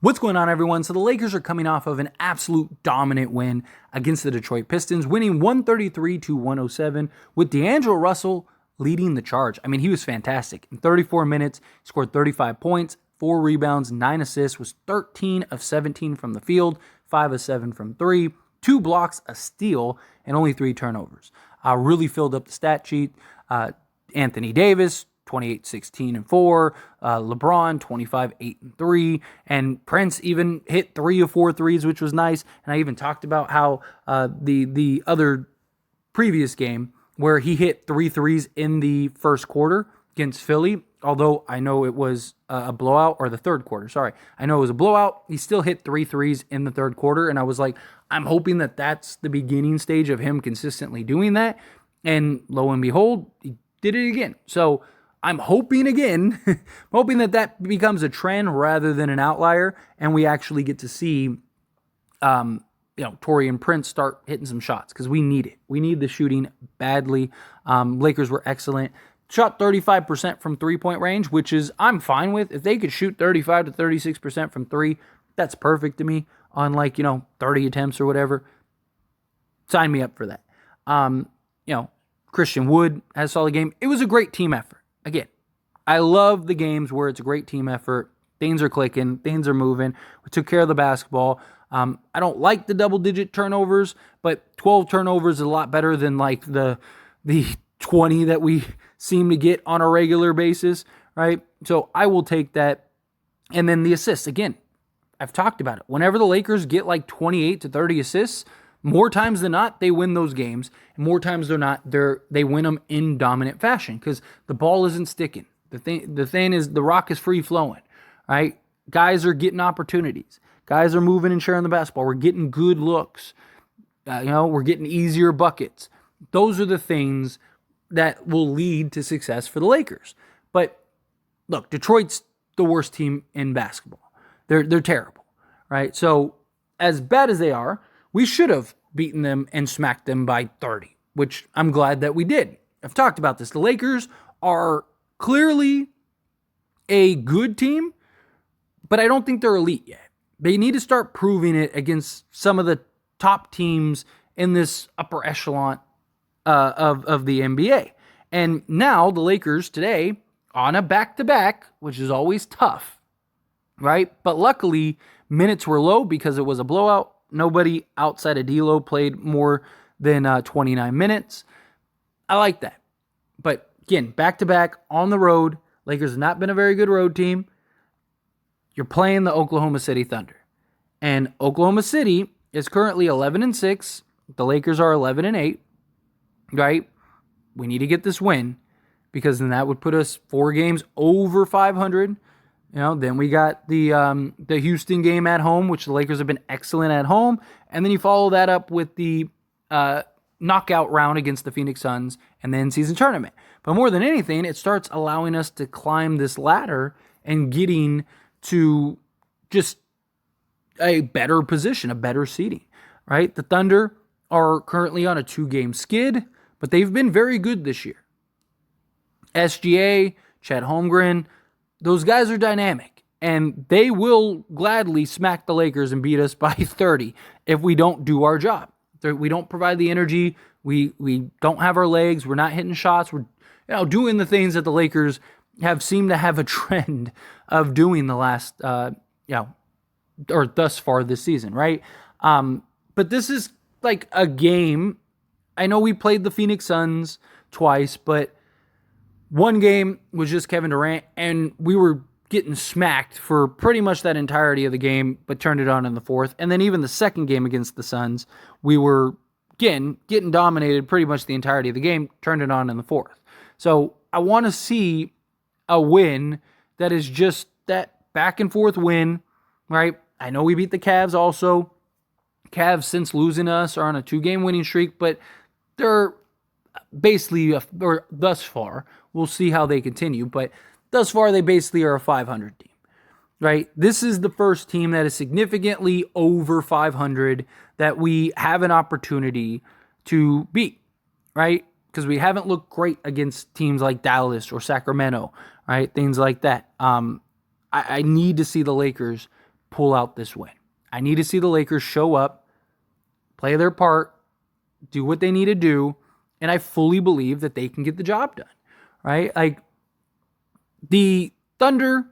What's going on, everyone? So the Lakers are coming off of an absolute dominant win against the Detroit Pistons, winning 133-107 with D'Angelo Russell leading the charge. I mean, he was fantastic. In 34 minutes, he scored 35 points, 4 rebounds, 9 assists, was 13 of 17 from the field, 5 of 7 from 3, 2 blocks, a steal, and only 3 turnovers. Really filled up the stat sheet. Anthony Davis, 28, 16, and 4. LeBron, 25, 8, and 3. And Prince even hit 3 of 4 threes, which was nice. And I even talked about how the other previous game where he hit 3 threes in the first quarter against Philly, although I know it was a blowout, or the third quarter, sorry. I know it was a blowout. He still hit 3 threes in the third quarter, and I was like, I'm hoping that that's the beginning stage of him consistently doing that. And lo and behold, he did it again. So I'm hoping again, hoping that becomes a trend rather than an outlier, and we actually get to see, Torrey and Prince start hitting some shots, because we need it. We need the shooting badly. Lakers were excellent. Shot 35% from three-point range, which is I'm fine with. If they could shoot 35 to 36% from three, that's perfect to me. On 30 attempts or whatever, sign me up for that. Christian Wood had a solid game. It was a great team effort. Again, I love the games where it's a great team effort. Things are clicking. Things are moving. We took care of the basketball. I don't like the double-digit turnovers, but 12 turnovers is a lot better than the 20 that we seem to get on a regular basis, right? So I will take that. And then the assists. Again, I've talked about it. Whenever the Lakers get 28 to 30 assists, more times than not, they win those games. And more times than not, they win them in dominant fashion, because the ball isn't sticking. The thing is, the rock is free flowing, right? Guys are getting opportunities. Guys are moving and sharing the basketball. We're getting good looks. We're getting easier buckets. Those are the things that will lead to success for the Lakers. But look, Detroit's the worst team in basketball. They're terrible, right? So as bad as they are, we should have beaten them and smacked them by 30, which I'm glad that we did. I've talked about this. The Lakers are clearly a good team, but I don't think they're elite yet. They need to start proving it against some of the top teams in this upper echelon of the NBA. And now the Lakers today on a back-to-back, which is always tough, right? But luckily, minutes were low because it was a blowout. Nobody outside of D'Lo played more than 29 minutes. I like that. But again, back-to-back on the road. Lakers have not been a very good road team. You're playing the Oklahoma City Thunder. And Oklahoma City is currently 11-6. The Lakers are 11-8, right? We need to get this win, because then that would put us 4 games over 500. Then we got the Houston game at home, which the Lakers have been excellent at home. And then you follow that up with the knockout round against the Phoenix Suns and the in-season tournament. But more than anything, it starts allowing us to climb this ladder and getting to just a better position, a better seeding, right? The Thunder are currently on a 2-game skid, but they've been very good this year. SGA, Chet Holmgren, those guys are dynamic, and they will gladly smack the Lakers and beat us by 30 if we don't do our job. We don't provide the energy. We don't have our legs. We're not hitting shots. We're doing the things that the Lakers have seemed to have a trend of doing the last, or thus far this season, right? But this is like a game. I know we played the Phoenix Suns twice, but one game was just Kevin Durant, and we were getting smacked for pretty much that entirety of the game, but turned it on in the fourth. And then even the second game against the Suns, we were, again, getting dominated pretty much the entirety of the game, turned it on in the fourth. So I want to see a win that is just that back and forth win, right? I know we beat the Cavs also. Cavs, since losing us, are on a 2-game winning streak, but they're basically, or thus far, we'll see how they continue, but thus far they basically are a 500 team, right? This is the first team that is significantly over 500 that we have an opportunity to beat, right? Because we haven't looked great against teams like Dallas or Sacramento, right? Things like that. I need to see the Lakers pull out this win. I need to see the Lakers show up, play their part, do what they need to do, and I fully believe that they can get the job done, right? Like, the Thunder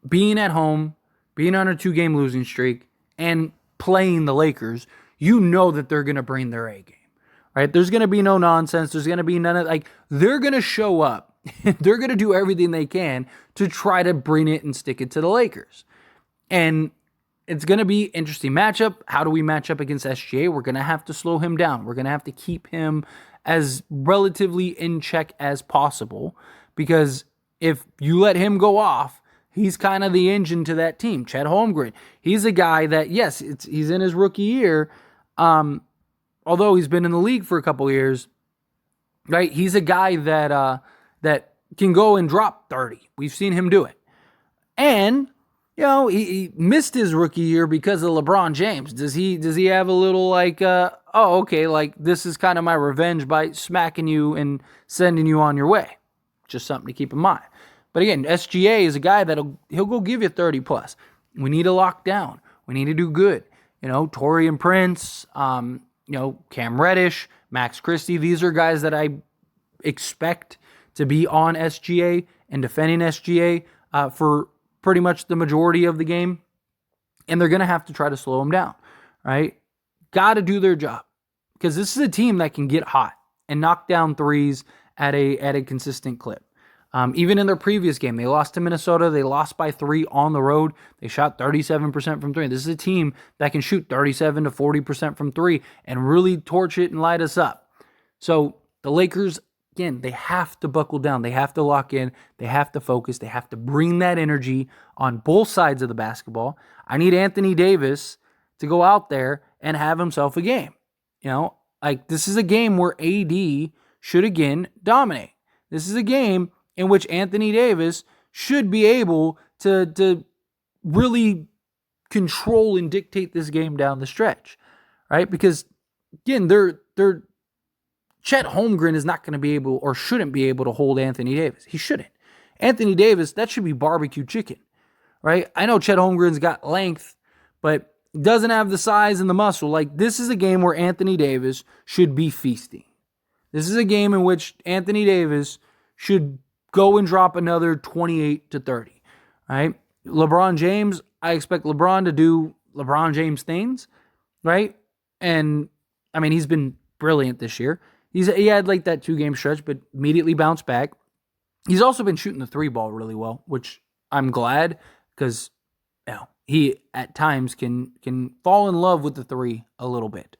being at home, being on a 2-game losing streak, and playing the Lakers, you know that they're going to bring their A game, right? There's going to be no nonsense. There's going to be none of, like, they're going to show up. They're going to do everything they can to try to bring it and stick it to the Lakers. And it's going to be an interesting matchup. How do we match up against SGA? We're going to have to slow him down. We're going to have to keep him as relatively in check as possible, because if you let him go off, he's kind of the engine to that team. Chet Holmgren, he's a guy that, yes, he's in his rookie year, although he's been in the league for a couple years, right? He's a guy that can go and drop 30. We've seen him do it. And, he missed his rookie year because of LeBron James. Does he have a little like, okay, like, this is kind of my revenge by smacking you and sending you on your way? Just something to keep in mind. But again, SGA is a guy he'll go give you 30 plus. We need to lock down. We need to do good. Torian Prince, Cam Reddish, Max Christie. These are guys that I expect to be on SGA and defending SGA for pretty much the majority of the game. And they're going to have to try to slow him down, right? Got to do their job, because this is a team that can get hot and knock down threes at a consistent clip. Even in their previous game, they lost to Minnesota. They lost by 3 on the road. They shot 37% from 3. This is a team that can shoot 37 to 40% from 3 and really torch it and light us up. So the Lakers, again, they have to buckle down. They have to lock in. They have to focus. They have to bring that energy on both sides of the basketball. I need Anthony Davis to go out there and have himself a game. This is a game where AD should again dominate. This is a game in which Anthony Davis should be able to really control and dictate this game down the stretch, right? Because, again, Chet Holmgren is not going to be able, or shouldn't be able, to hold Anthony Davis. He shouldn't. Anthony Davis, that should be barbecue chicken, right? I know Chet Holmgren's got length, but doesn't have the size and the muscle. Like, this is a game where Anthony Davis should be feasting. This is a game in which Anthony Davis should go and drop another 28 to 30, right? LeBron James, I expect LeBron to do LeBron James things, right? And, I mean, he's been brilliant this year. He had like that 2-game stretch, but immediately bounced back. He's also been shooting the 3 ball really well, which I'm glad, because he at times can fall in love with the 3 a little bit,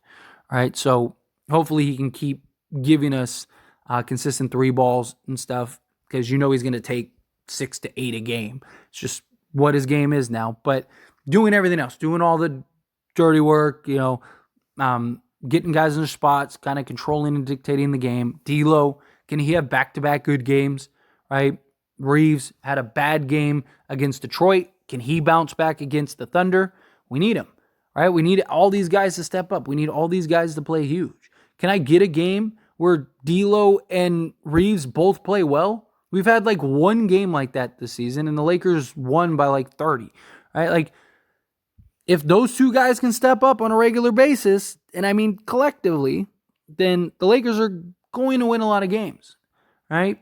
right? So hopefully he can keep giving us consistent 3 balls and stuff, because he's going to take 6 to 8 a game. It's just what his game is now. But doing everything else, doing all the dirty work, getting guys in their spots, kind of controlling and dictating the game. D'Lo, can he have back-to-back good games, right? Reeves had a bad game against Detroit. Can he bounce back against the Thunder? We need him, right? We need all these guys to step up. We need all these guys to play huge. Can I get a game where D'Lo and Reeves both play well? We've had like 1 game like that this season, and the Lakers won by like 30, right? Like, if those 2 guys can step up on a regular basis, and I mean collectively, then the Lakers are going to win a lot of games, right?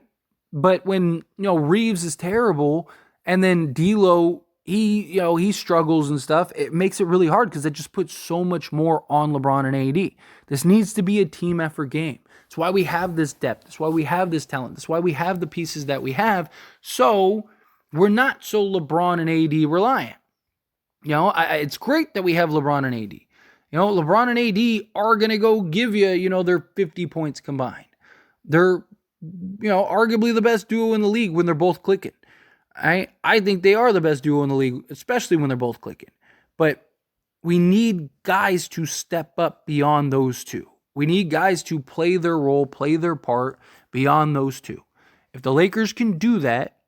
But when, Reeves is terrible, and then D'Lo, he struggles and stuff, it makes it really hard, because it just puts so much more on LeBron and AD. This needs to be a team effort game. That's why we have this depth. That's why we have this talent. That's why we have the pieces that we have. So we're not so LeBron and AD reliant. It's great that we have LeBron and AD. LeBron and AD are going to go give you, their 50 points combined. They're, arguably the best duo in the league when they're both clicking. I think they are the best duo in the league, especially when they're both clicking. But we need guys to step up beyond those 2. We need guys to play their role, play their part beyond those 2. If the Lakers can do that,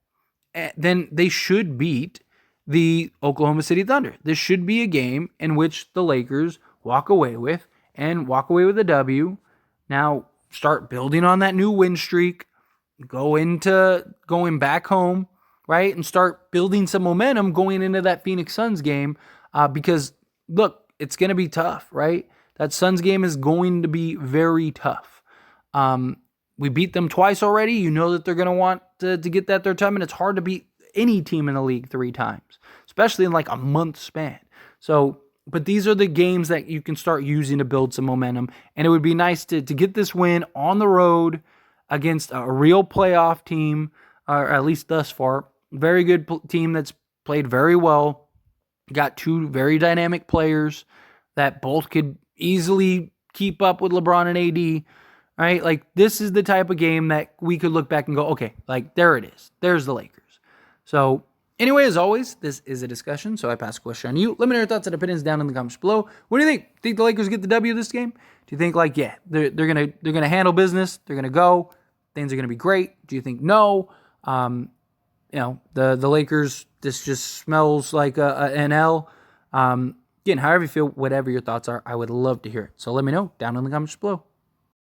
then they should beat the Oklahoma City Thunder. This should be a game in which the Lakers walk away with a W. Now, start building on that new win streak, going back home, right? And start building some momentum going into that Phoenix Suns game because, look, it's going to be tough, right? That Suns game is going to be very tough. We beat them twice already. You know that they're going to want to get that third time, and it's hard to beat any team in the league 3 times, especially in like a month span. So, but these are the games that you can start using to build some momentum, and it would be nice to get this win on the road against a real playoff team, or at least thus far. Very good team that's played very well. Got 2 very dynamic players that both could easily keep up with LeBron and AD, right? Like, this is the type of game that we could look back and go, okay, like, there it is. There's the Lakers. So, anyway, as always, this is a discussion, so I pass the question on you. Let me know your thoughts and opinions down in the comments below. What do you think? Think the Lakers get the W this game? Do you think, like, yeah, they're gonna handle business, they're gonna go, things are gonna be great? Do you think no? The Lakers, this just smells like an L. Again, however you feel, whatever your thoughts are, I would love to hear it. So let me know down in the comments below.